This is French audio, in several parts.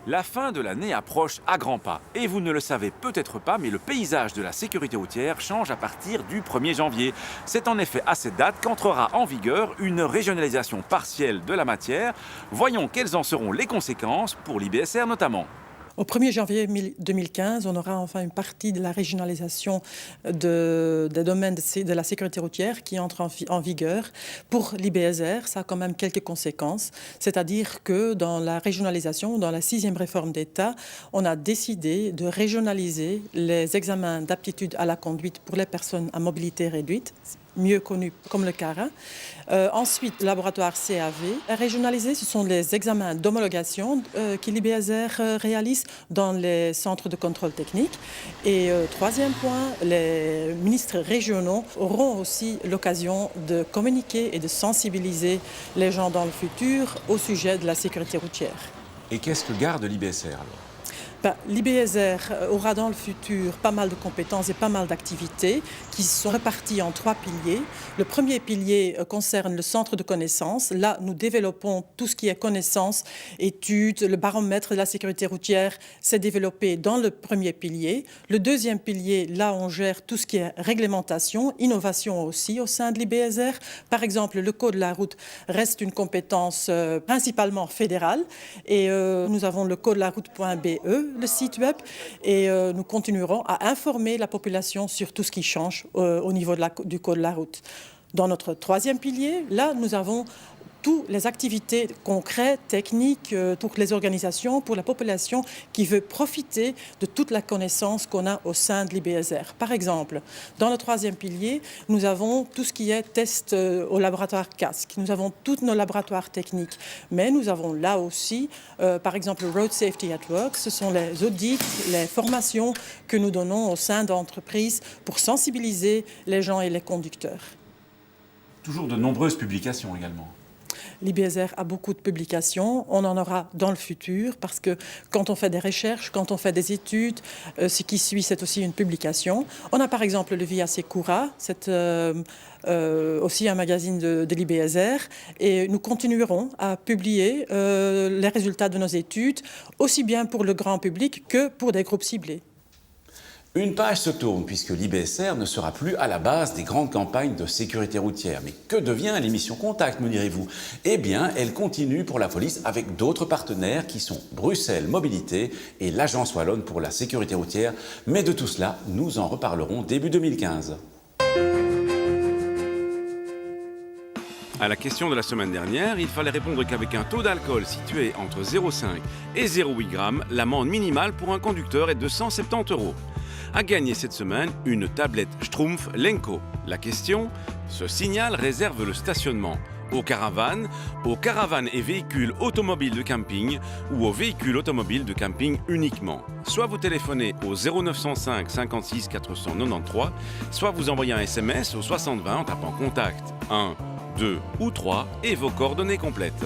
La fin de l'année approche à grands pas. Et vous ne le savez peut-être pas, mais le paysage de la sécurité routière change à partir du 1er janvier. C'est en effet à cette date qu'entrera en vigueur une régionalisation partielle de la matière. Voyons quelles en seront les conséquences pour l'IBSR notamment. Au 1er janvier 2015, on aura enfin une partie de la régionalisation des domaines de la sécurité routière qui entre en vigueur. Pour l'IBSR, ça a quand même quelques conséquences. C'est-à-dire que dans la régionalisation, dans la 6e réforme d'État, on a décidé de régionaliser les examens d'aptitude à la conduite pour les personnes à mobilité réduite, mieux connu comme le CARA. Ensuite, le laboratoire CAV. Régionalisé, ce sont les examens d'homologation que l'IBSR réalise dans les centres de contrôle technique. Et troisième point, les ministres régionaux auront aussi l'occasion de communiquer et de sensibiliser les gens dans le futur au sujet de la sécurité routière. Et qu'est-ce que garde l'IBSR alors ? L'IBSR aura dans le futur pas mal de compétences et pas mal d'activités qui sont réparties en 3 piliers. Le premier pilier concerne le centre de connaissances. Là, nous développons tout ce qui est connaissances, études, le baromètre de la sécurité routière s'est développé dans le premier pilier. Le deuxième pilier, là, on gère tout ce qui est réglementation, innovation aussi au sein de l'IBSR. Par exemple, le code de la route reste une compétence principalement fédérale et nous avons le code de la route.be, le site web, et nous continuerons à informer la population sur tout ce qui change au niveau du code de la route. Dans notre troisième pilier, là, nous avons toutes les activités concrètes, techniques, toutes les organisations pour la population qui veut profiter de toute la connaissance qu'on a au sein de l'IBSR. Par exemple, dans le troisième pilier, nous avons tout ce qui est test au laboratoire casque. Nous avons tous nos laboratoires techniques. Mais nous avons là aussi, par exemple, Road Safety at Work. Ce sont les audits, les formations que nous donnons au sein d'entreprises pour sensibiliser les gens et les conducteurs. Toujours de nombreuses publications également. L'IBSR a beaucoup de publications, on en aura dans le futur parce que quand on fait des recherches, quand on fait des études, ce qui suit c'est aussi une publication. On a par exemple le Via Secura, c'est aussi un magazine de l'IBSR et nous continuerons à publier les résultats de nos études aussi bien pour le grand public que pour des groupes ciblés. Une page se tourne puisque l'IBSR ne sera plus à la base des grandes campagnes de sécurité routière. Mais que devient l'émission Contact, me direz-vous? Eh bien, elle continue pour la police avec d'autres partenaires qui sont Bruxelles Mobilité et l'Agence Wallonne pour la sécurité routière. Mais de tout cela, nous en reparlerons début 2015. À la question de la semaine dernière, il fallait répondre qu'avec un taux d'alcool situé entre 0,5 et 0,8 grammes, l'amende minimale pour un conducteur est de 170 €. A gagné cette semaine une tablette Schtroumpf Lenko. La question, ce signal réserve le stationnement aux caravanes et véhicules automobiles de camping ou aux véhicules automobiles de camping uniquement. Soit vous téléphonez au 0905 56 493, soit vous envoyez un SMS au 6020 en tapant contact 1, 2 ou 3 et vos coordonnées complètes.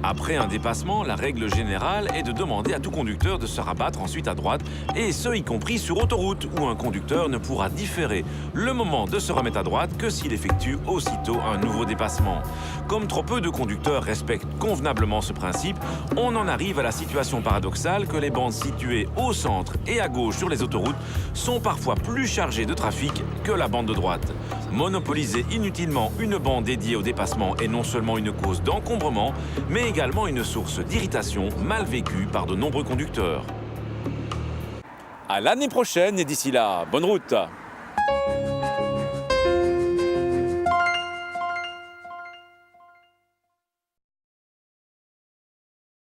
Après un dépassement, la règle générale est de demander à tout conducteur de se rabattre ensuite à droite, et ce y compris sur autoroute, où un conducteur ne pourra différer le moment de se remettre à droite que s'il effectue aussitôt un nouveau dépassement. Comme trop peu de conducteurs respectent convenablement ce principe, on en arrive à la situation paradoxale que les bandes situées au centre et à gauche sur les autoroutes sont parfois plus chargées de trafic que la bande de droite. Monopoliser inutilement une bande dédiée au dépassement est non seulement une cause d'encombrement, mais également une source d'irritation mal vécue par de nombreux conducteurs. À l'année prochaine et d'ici là, bonne route!